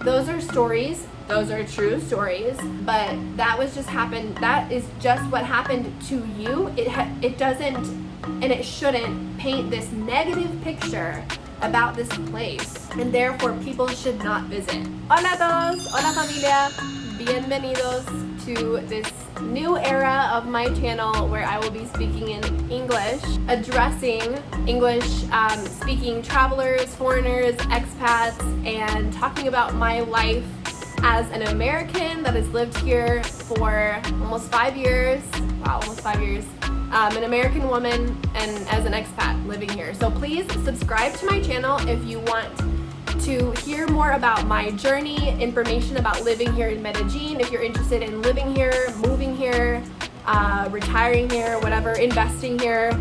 those are stories, those are true stories, but that was just happened, that is just what happened to you. It doesn't, and it shouldn't paint this negative picture about this place, and therefore people should not visit. Hola a todos, hola familia, bienvenidos to this new era of my channel where I will be speaking in English, addressing English speaking travelers, foreigners, expats, and talking about my life as an American that has lived here for almost 5 years. Wow, almost 5 years. An American woman and as an expat living here. So please subscribe to my channel if you want to hear more about my journey, information about living here in Medellín, if you're interested in living here, moving here, retiring here, whatever, investing here.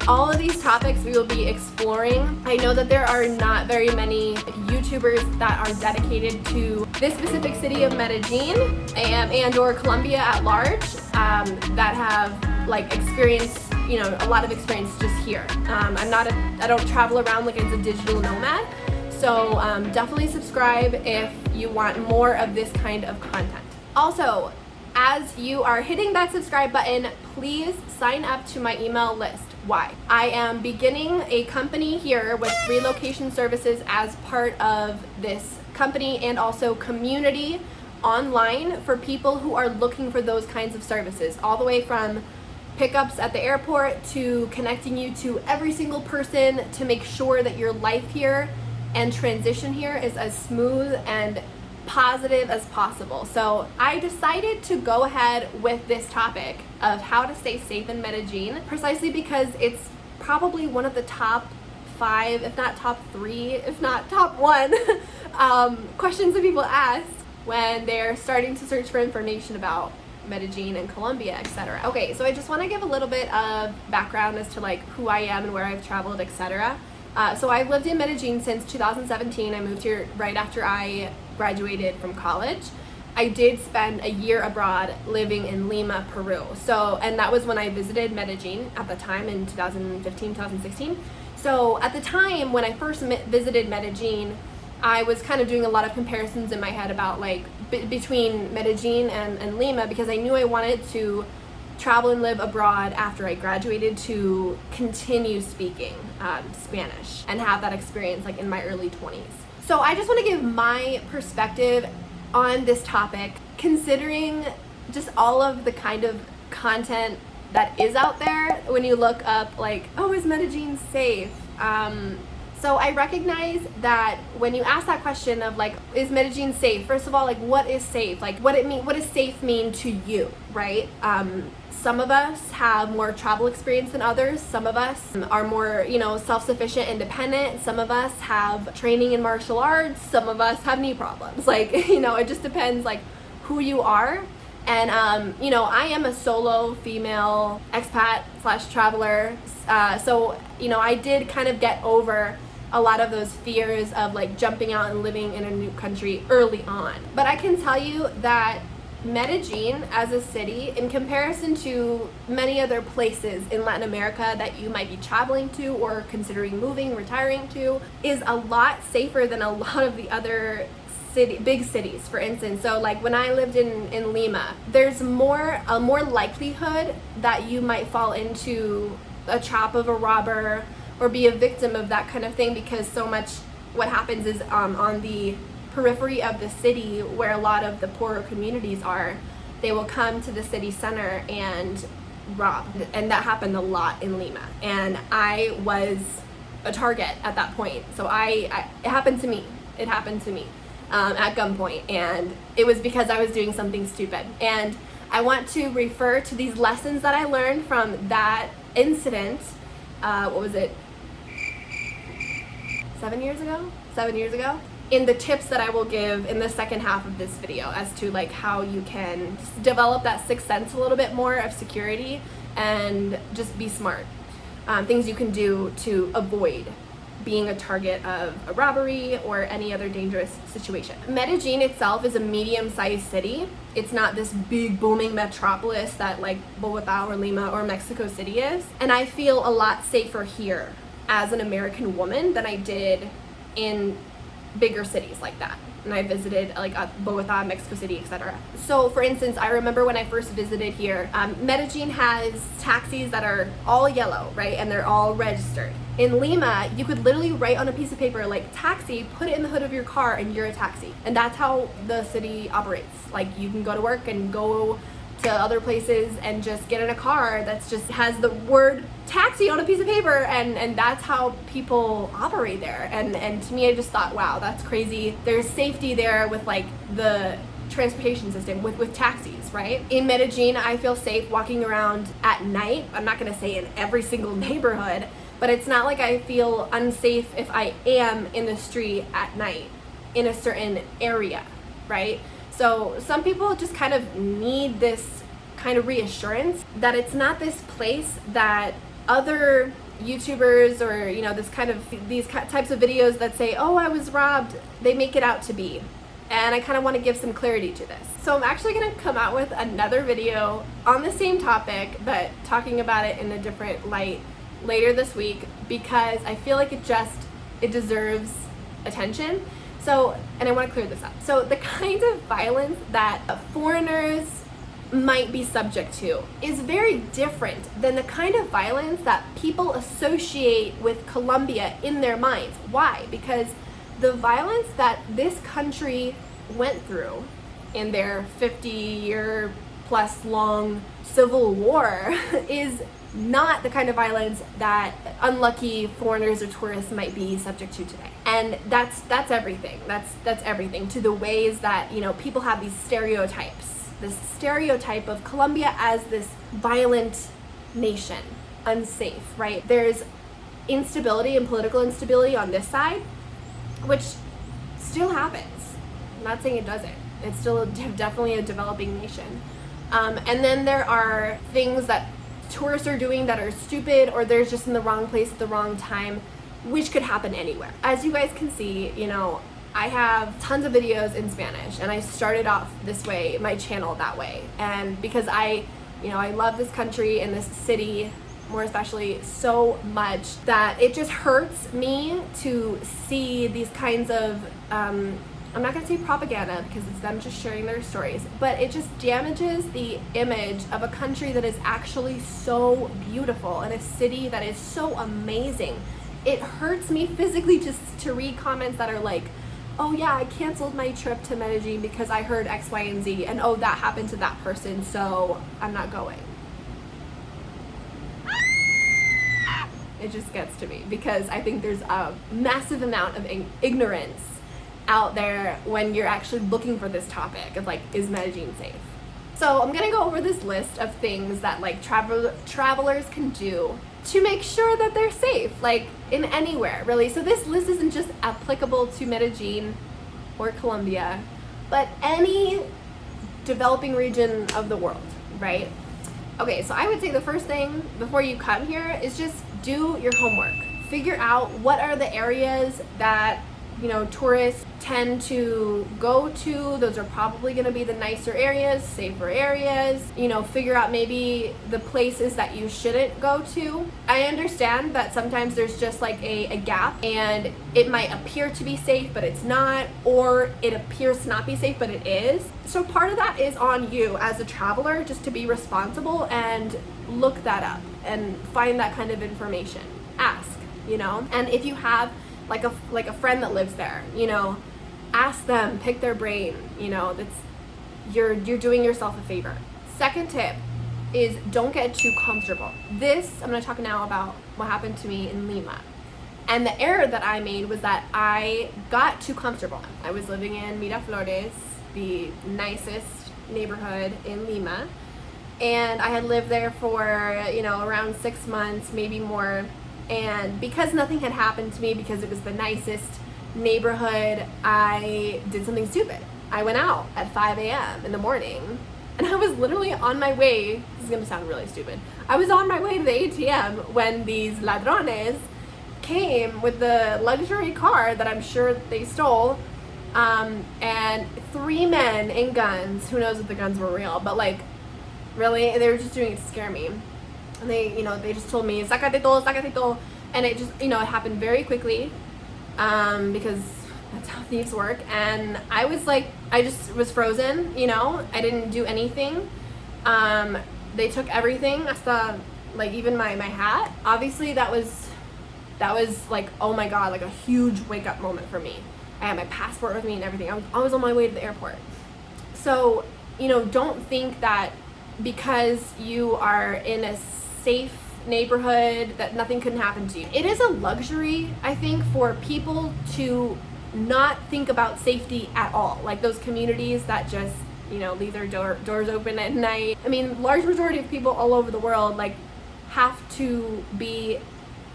All of these topics we will be exploring. I know that there are not very many YouTubers that are dedicated to this specific city of Medellín and or Colombia at large that have like experience, you know, a lot of experience just here. I don't travel around like as a digital nomad. So definitely subscribe if you want more of this kind of content. Also, as you are hitting that subscribe button, please sign up to my email list. Why? I am beginning a company here with Relocation Services as part of this company and also community online for people who are looking for those kinds of services, all the way from pickups at the airport to connecting you to every single person to make sure that your life here and transition here is as smooth and positive as possible. So I decided to go ahead with this topic of how to stay safe in Medellín, precisely because it's probably one of the top 5, if not top 3, if not top 1 questions that people ask when they're starting to search for information about Medellín and Colombia, etc. Okay, so I just want to give a little bit of background as to like who I am and where I've traveled, etc. So I've lived in Medellín since 2017. I moved here right after I graduated from college. I did spend a year abroad living in Lima, Peru. So, and that was when I visited Medellín at the time in 2015, 2016. So at the time when I first visited Medellín, I was kind of doing a lot of comparisons in my head about like between Medellín and Lima, because I knew I wanted to travel and live abroad after I graduated to continue speaking Spanish and have that experience like in my early 20s. So I just want to give my perspective on this topic, considering just all of the kind of content that is out there when you look up like, oh, is Medellín safe? So I recognize that when you ask that question of like, is Medellín safe? First of all, like, what is safe? Like, what does safe mean to you, right? Some of us have more travel experience than others. Some of us are more, you know, self-sufficient, independent. Some of us have training in martial arts. Some of us have knee problems. Like, you know, it just depends like who you are. And, you know, I am a solo female expat / traveler. So, you know, I did kind of get over a lot of those fears of like jumping out and living in a new country early on. But I can tell you that Medellín as a city, in comparison to many other places in Latin America that you might be traveling to or considering moving, retiring to, is a lot safer than a lot of the other big cities, for instance. So like when I lived in Lima, there's a more likelihood that you might fall into a trap of a robber or be a victim of that kind of thing, because so much what happens is on the periphery of the city where a lot of the poorer communities are, they will come to the city center and rob, and that happened a lot in Lima, and I was a target at that point. So it happened to me at gunpoint, and it was because I was doing something stupid. And I want to refer to these lessons that I learned from that incident. What was it? 7 years ago? In the tips that I will give in the second half of this video as to like how you can develop that sixth sense a little bit more of security and just be smart. Things you can do to avoid being a target of a robbery or any other dangerous situation. Medellín itself is a medium-sized city. It's not this big booming metropolis that like Bogota or Lima or Mexico City is. And I feel a lot safer here as an American woman than I did in bigger cities like that. and I visited like Bogota, Mexico City, etc. So for instance, I remember when I first visited here, Medellín has taxis that are all yellow, right? And they're all registered. In Lima, you could literally write on a piece of paper like taxi, put it in the hood of your car, and you're a taxi. And that's how the city operates. Like you can go to work and go to other places and just get in a car that's just has the word taxi on a piece of paper, and that's how people operate there. And to me, I just thought, wow, that's crazy. There's safety there with like the transportation system with taxis, right? In Medellin, I feel safe walking around at night. I'm not gonna say in every single neighborhood, but it's not like I feel unsafe if I am in the street at night in a certain area, right? So some people just kind of need this kind of reassurance that it's not this place that other YouTubers or, you know, these types of videos that say, oh, I was robbed, they make it out to be. And I kind of want to give some clarity to this. So I'm actually going to come out with another video on the same topic, but talking about it in a different light later this week, because I feel like it deserves attention. So, and I want to clear this up. So the kind of violence that foreigners might be subject to is very different than the kind of violence that people associate with Colombia in their minds. Why? Because the violence that this country went through in their 50-year plus long civil war is not the kind of violence that unlucky foreigners or tourists might be subject to today. And that's everything. That's everything to the ways that, you know, people have these stereotypes. This stereotype of Colombia as this violent nation, unsafe, right? There's instability and political instability on this side, which still happens. I'm not saying it doesn't. It's still definitely a developing nation. And then there are things that tourists are doing that are stupid, or they're just in the wrong place at the wrong time, which could happen anywhere. As you guys can see, you know, I have tons of videos in Spanish, and I started off this way, my channel that way. And because I love this country and this city, more especially, so much that it just hurts me to see these kinds of, I'm not gonna say propaganda because it's them just sharing their stories, but it just damages the image of a country that is actually so beautiful and a city that is so amazing. It hurts me physically just to read comments that are like, oh yeah, I canceled my trip to Medellin because I heard X, Y, and Z, and oh, that happened to that person, so I'm not going. It just gets to me because I think there's a massive amount of ignorance out there when you're actually looking for this topic of like, is Medellin safe? So I'm gonna go over this list of things that like travelers can do to make sure that they're safe, like in anywhere, really. So this list isn't just applicable to Medellin or Colombia, but any developing region of the world, right? Okay, so I would say the first thing before you come here is just do your homework. Figure out what are the areas that, you know, tourists tend to go to. Those are probably going to be the nicer areas, safer areas. You know, figure out maybe the places that you shouldn't go to. I understand that sometimes there's just like a gap, and it might appear to be safe but it's not, or it appears to not be safe but it is. So part of that is on you as a traveler, just to be responsible and look that up and find that kind of information. Ask, you know. And if you have like a friend that lives there, you know, ask them, pick their brain, you know, you're doing yourself a favor. Second tip is don't get too comfortable. I'm going to talk now about what happened to me in Lima. And the error that I made was that I got too comfortable. I was living in Miraflores, the nicest neighborhood in Lima, and I had lived there for, you know, around 6 months, maybe more. And because nothing had happened to me, because it was the nicest neighborhood, I did something stupid. I went out at 5 a.m. in the morning, and I was literally on my way. This is gonna sound really stupid. I was on my way to the ATM when these ladrones came with the luxury car that I'm sure they stole, and 3 men in guns. Who knows if the guns were real, but like, really, they were just doing it to scare me. And they just told me, sacate todo, and it just, you know, it happened very quickly, because That's how thieves work. And I was like, I just was frozen, you know, I didn't do anything. They took everything. That's the, like, even my hat. Obviously that was like, oh my God, like a huge wake up moment for me. I had my passport with me and everything. I was on my way to the airport. So, you know, don't think that because you are in a safe neighborhood that nothing couldn't happen to you. It is a luxury, I think, for people to not think about safety at all. Like those communities that just, you know, leave their doors open at night. I mean, large majority of people all over the world like have to be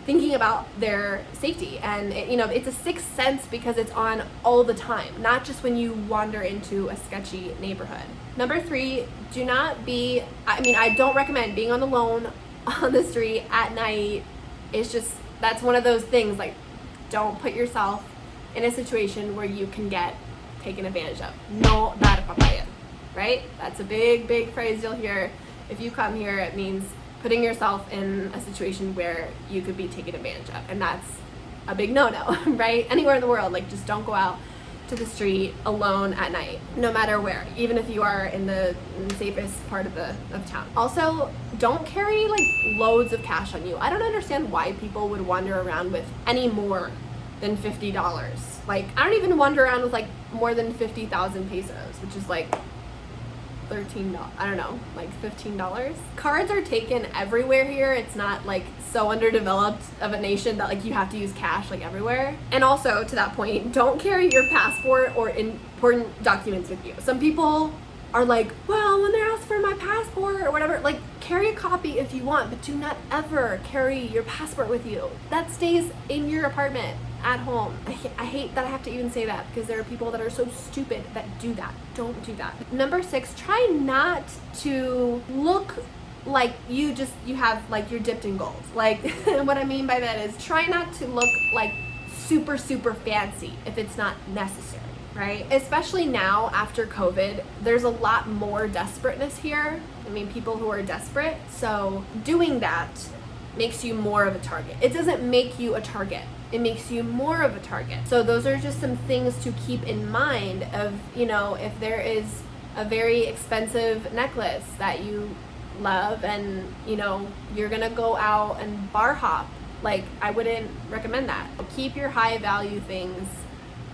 thinking about their safety, and you know, it's a sixth sense because it's on all the time, not just when you wander into a sketchy neighborhood. Number 3, do not be, I don't recommend being on alone on the street at night. It's just, that's one of those things, like, don't put yourself in a situation where you can get taken advantage of. No dar papaya, right? That's a big phrase you'll hear. If you come here, it means putting yourself in a situation where you could be taken advantage of, and that's a big no-no, right? Anywhere in the world, like, just don't go out to the street alone at night, no matter where, even if you are in the safest part of town. Also, don't carry like loads of cash on you. I don't understand why people would wander around with any more than $50. Like, I don't even wander around with like more than 50,000 pesos, which is like $13, I don't know, like $15. Cards are taken everywhere here. It's not like so underdeveloped of a nation that like you have to use cash like everywhere. And also, to that point, don't carry your passport or important documents with you. Some people are like, well, when they're asked for my passport or whatever, like, carry a copy if you want, but do not ever carry your passport with you. That stays in your apartment at home. I hate that I have to even say that, because there are people that are so stupid that do that. Don't do that. Number 6, try not to look like you have like you're dipped in gold. Like, what I mean by that is, try not to look like super fancy if it's not necessary, right? Especially now after COVID, there's a lot more desperateness here. I mean, people who are desperate. So doing that makes you more of a target. It doesn't make you a target. It makes you more of a target. So those are just some things to keep in mind of, you know, if there is a very expensive necklace that you love and, you know, you're gonna go out and bar hop, like, I wouldn't recommend that. Keep your high value things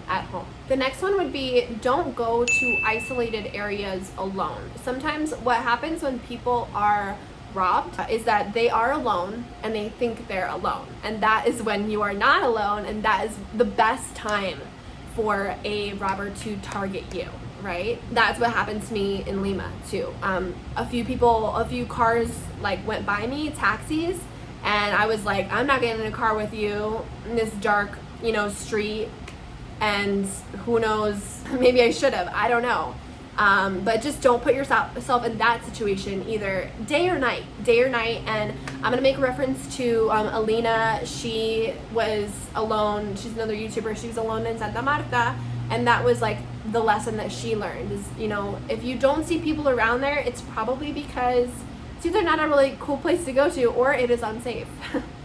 at home. The next one would be, don't go to isolated areas alone. Sometimes what happens when people are robbed is that they are alone and they think they're alone, and that is when you are not alone, and that is the best time for a robber to target you, right? That's what happened to me in Lima too. A few cars like went by me, taxis, and I was like, I'm not getting in a car with you in this dark, you know, street, and who knows, maybe I should have, I don't know. But just don't put yourself in that situation either, day or night. And I'm gonna make a reference to Alina. She was alone. She's another YouTuber. She was alone in Santa Marta, and that was like the lesson that she learned is, you know, if you don't see people around there, it's probably because it's either not a really cool place to go to or it is unsafe.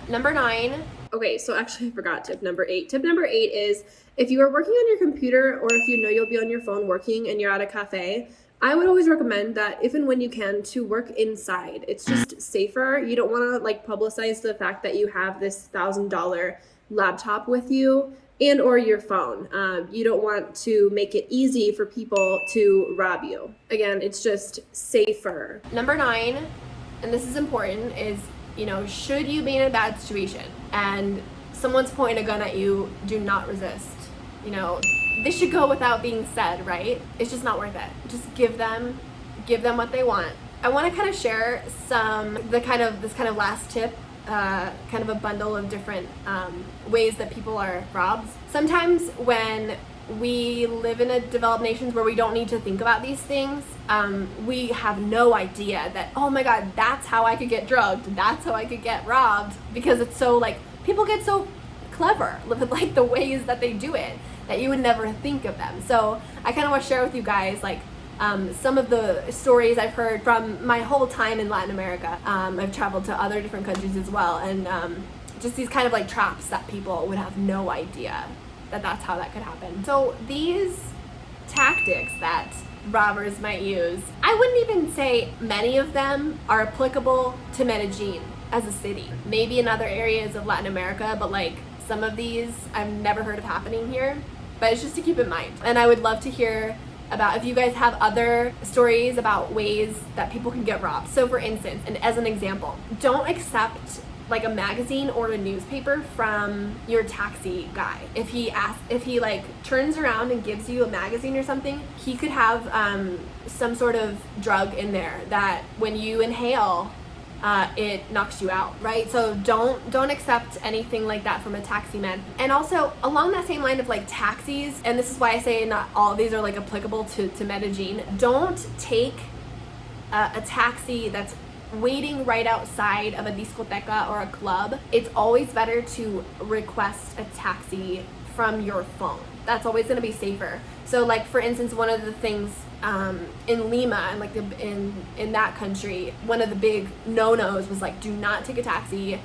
Number 9. Okay, so actually I forgot tip number 8. Tip number 8 is, if you are working on your computer or if you know you'll be on your phone working and you're at a cafe, I would always recommend that if and when you can to work inside. It's just safer. You don't want to like publicize the fact that you have this $1,000 laptop with you and or your phone. You don't want to make it easy for people to rob you. Again, it's just safer. Number 9, and this is important, is, you know, should you be in a bad situation and someone's pointing a gun at you, do not resist. You know, this should go without being said, right? It's just not worth it. Just give them what they want. I want to kind of share this kind of last tip, kind of a bundle of different ways that people are robbed. Sometimes when we live in a developed nations where we don't need to think about these things, we have no idea that, oh my God, that's how I could get drugged, that's how I could get robbed, because it's so like, people get so clever with like the ways that they do it that you would never think of them. So I kind of want to share with you guys like some of the stories I've heard from my whole time in Latin America. I've traveled to other different countries as well, and just these kind of like traps that people would have no idea that that's how that could happen. So these tactics that robbers might use, I wouldn't even say many of them are applicable to Medellin as a city. Maybe in other areas of Latin America, but like some of these I've never heard of happening here. But it's just to keep in mind. And I would love to hear about if you guys have other stories about ways that people can get robbed. So for instance, and as an example, don't accept like a magazine or a newspaper from your taxi guy. If he like turns around and gives you a magazine or something, he could have some sort of drug in there that when you inhale, it knocks you out, right? So don't accept anything like that from a taxi man. And also along that same line of like taxis, and this is why I say not all these are like applicable to Medellin, don't take a taxi that's waiting right outside of a discoteca or a club. It's always better to request a taxi from your phone. That's always going to be safer. So like for instance, one of the things in Lima and like in that country, one of the big no-nos was like, do not take a taxi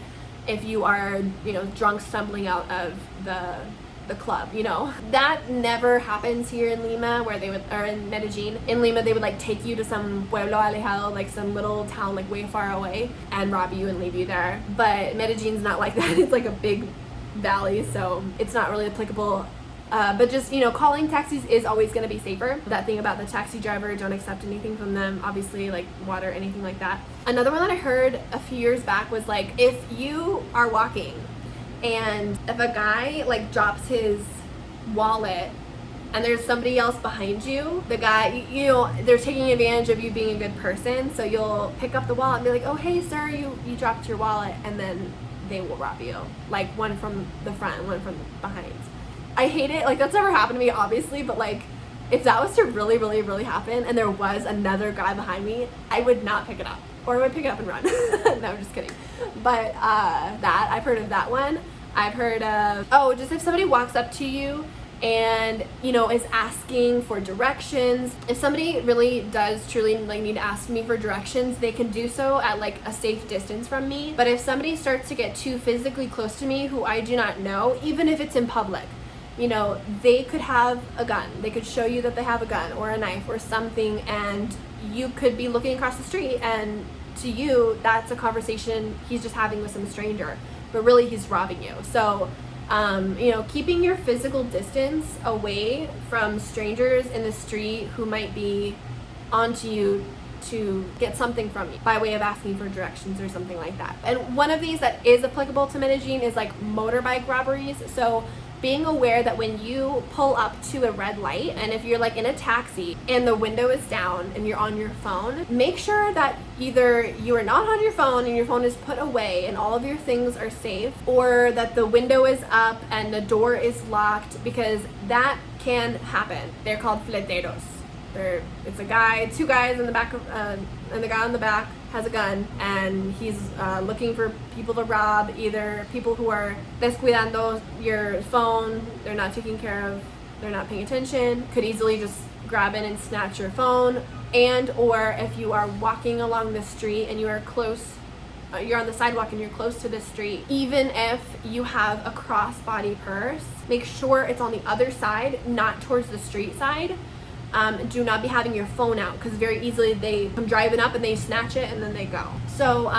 if you are, you know, drunk stumbling out of the club, you know. That never happens here in Lima, where they would, or in Medellin. In Lima, they would like take you to some pueblo alejado, like some little town like way far away, and rob you and leave you there. But Medellin's not like that. It's like a big valley, so it's not really applicable. But just, you know, calling taxis is always going to be safer. That thing about the taxi driver, don't accept anything from them, obviously, like water, anything like that. Another one that I heard a few years back was like, if you are walking and if a guy like drops his wallet and there's somebody else behind you, the guy, you know, they're taking advantage of you being a good person, so you'll pick up the wallet and be like, oh hey sir, you dropped your wallet, and then they will rob you, like one from the front, one from behind. I hate it. Like that's never happened to me obviously, but like if that was to really happen and there was another guy behind me, I would not pick it up, or I would pick it up and run. No, I'm just kidding. But that, I've heard of that one. I've heard of, oh, just if somebody walks up to you and, you know, is asking for directions. If somebody really does truly like need to ask me for directions, they can do so at like a safe distance from me. But if somebody starts to get too physically close to me who I do not know, even if it's in public, you know, they could have a gun. They could show you that they have a gun or a knife or something, and you could be looking across the street, and to you, that's a conversation he's just having with some stranger, but really he's robbing you. So, you know, keeping your physical distance away from strangers in the street who might be onto you to get something from you by way of asking for directions or something like that. And one of these that is applicable to Medellin is like motorbike robberies. So being aware that when you pull up to a red light, and if you're like in a taxi and the window is down and you're on your phone, make sure that either you are not on your phone and your phone is put away and all of your things are safe, or that the window is up and the door is locked, because that can happen. They're called fleteros. It's a guy, two guys in the back of, and the guy on the back has a gun, and he's looking for people to rob, either people who are descuidando your phone, they're not taking care of, they're not paying attention, could easily just grab in and snatch your phone, and or if you are walking along the street and you are close, you're on the sidewalk and you're close to the street, even if you have a crossbody purse, make sure it's on the other side, not towards the street side. Do not be having your phone out, because very easily they come driving up and they snatch it and then they go. So,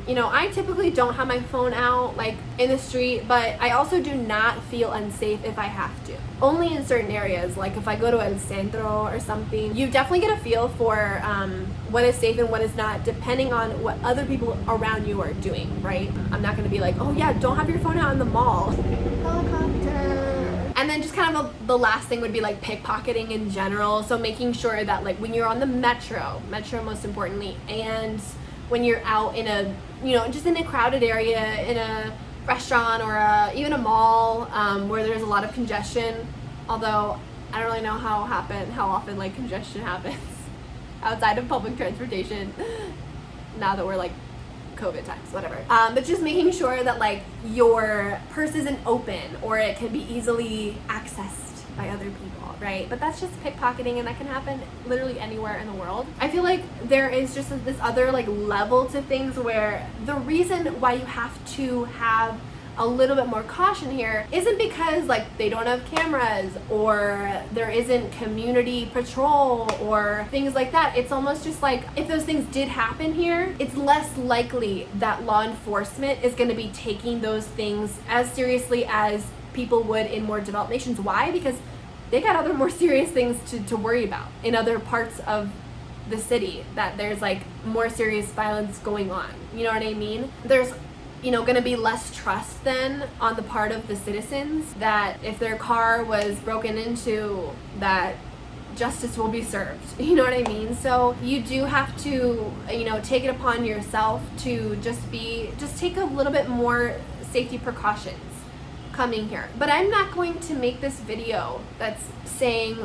you know, I typically don't have my phone out like in the street, but I also do not feel unsafe if I have to. Only in certain areas, like if I go to El Centro or something, you definitely get a feel for what is safe and what is not, depending on what other people around you are doing, right? I'm not going to be like, oh yeah, don't have your phone out in the mall. Helicopter. And then just kind of the last thing would be like pickpocketing in general. So making sure that like when you're on the metro most importantly, and when you're out in a, you know, just in a crowded area, in a restaurant or even a mall where there's a lot of congestion, although I don't really know how often like congestion happens outside of public transportation now that we're like COVID times, whatever. But just making sure that like your purse isn't open or it can be easily accessed by other people, right? But that's just pickpocketing, and that can happen literally anywhere in the world. I feel like there is just this other like level to things where the reason why you have to have a little bit more caution here isn't because like they don't have cameras or there isn't community patrol or things like that. It's almost just like if those things did happen here, it's less likely that law enforcement is going to be taking those things as seriously as people would in more developed nations. Why? Because they got other more serious things to worry about in other parts of the city, that there's like more serious violence going on. You know what I mean? There's going to be less trust then on the part of the citizens that if their car was broken into, that justice will be served. You know what I mean? So you do have to, take it upon yourself to just take a little bit more safety precautions coming here. But I'm not going to make this video that's saying,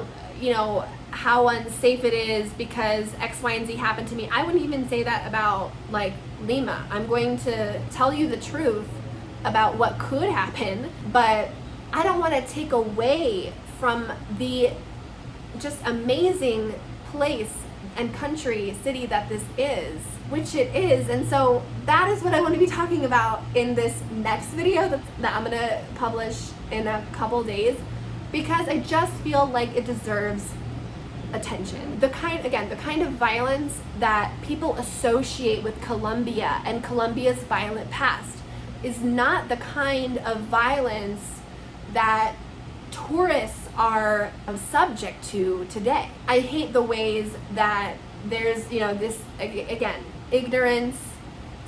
how unsafe it is because X, Y, and Z happened to me. I wouldn't even say that about like Lima. I'm going to tell you the truth about what could happen, but I don't want to take away from the just amazing place and country, city that this is, which it is. And so that is what I want to be talking about in this next video that I'm going to publish in a couple days, because I just feel like it deserves attention. The kind of violence that people associate with Colombia and Colombia's violent past is not the kind of violence that tourists are subject to today. I hate the ways that there's, this, again, ignorance,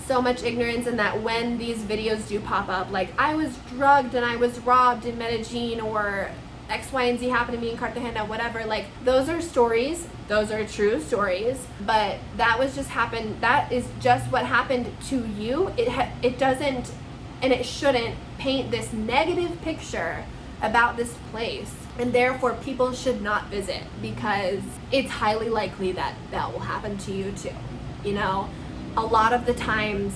so much ignorance, and that when these videos do pop up, like I was drugged and I was robbed in Medellin, or X, Y, and Z happened to me in Cartagena, whatever, like those are stories, those are true stories, but that is just what happened to you. It doesn't, and it shouldn't paint this negative picture about this place, and therefore people should not visit, because it's highly likely that will happen to you too. A lot of the times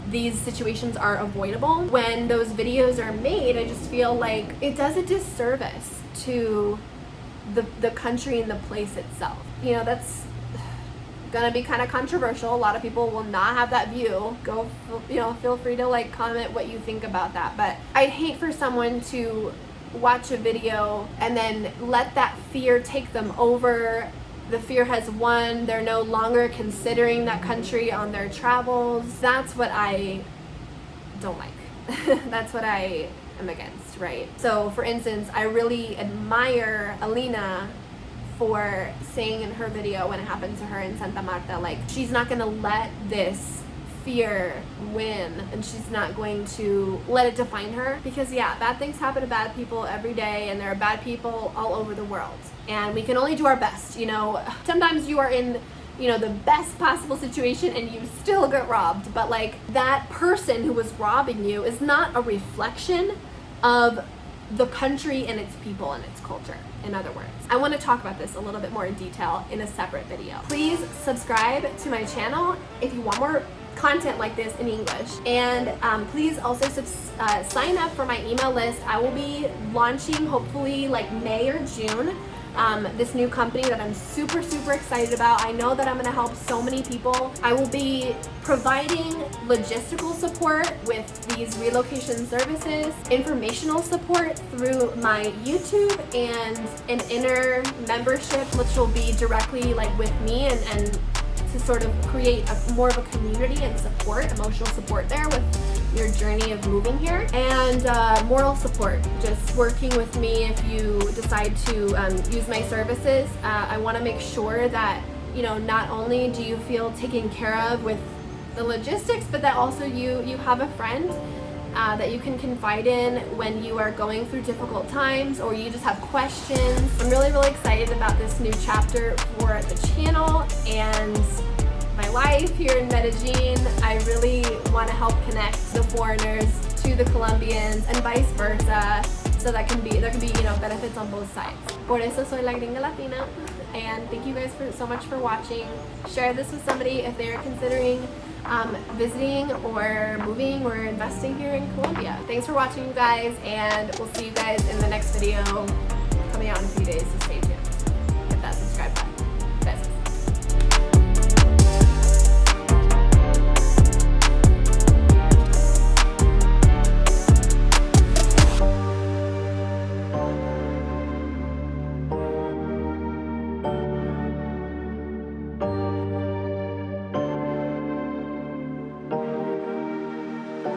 these situations are avoidable. When those videos are made, I just feel like it does a disservice to the country and the place itself. That's gonna be kind of controversial. A lot of people will not have that view. Feel free to like comment what you think about that. But I'd hate for someone to watch a video and then let that fear take them over. The fear has won. They're no longer considering that country on their travels. That's what I don't like. That's what I am against, right? So for instance, I really admire Alina for saying in her video when it happened to her in Santa Marta, like she's not gonna let this fear win, and she's not going to let it define her, because bad things happen to bad people every day, and there are bad people all over the world, and we can only do our best. Sometimes you are in the best possible situation and you still get robbed, but like that person who was robbing you is not a reflection of the country and its people and its culture. In other words, I want to talk about this a little bit more in detail in a separate video. Please subscribe to my channel if you want more content like this in English, and please also sign up for my email list. I will be launching hopefully like May or June this new company that I'm super excited about. I know that I'm going to help so many people. I will be providing logistical support with these relocation services, informational support through my YouTube, and an inner membership which will be directly like with me and to sort of create more of a community and support, emotional support there with your journey of moving here, and moral support, just working with me if you decide to use my services. I want to make sure that not only do you feel taken care of with the logistics, but that also you have a friend that you can confide in when you are going through difficult times or you just have questions. I'm really excited about this new chapter for the channel and my life here in Medellin. I really want to help connect the foreigners to the Colombians and vice versa, so there can be benefits on both sides. Por eso soy la gringa latina, and thank you guys so much for watching. Share this with somebody if they're considering visiting or moving or investing here in Colombia. Thanks for watching, you guys, and we'll see you guys in the next video coming out in a few days, so stay tuned.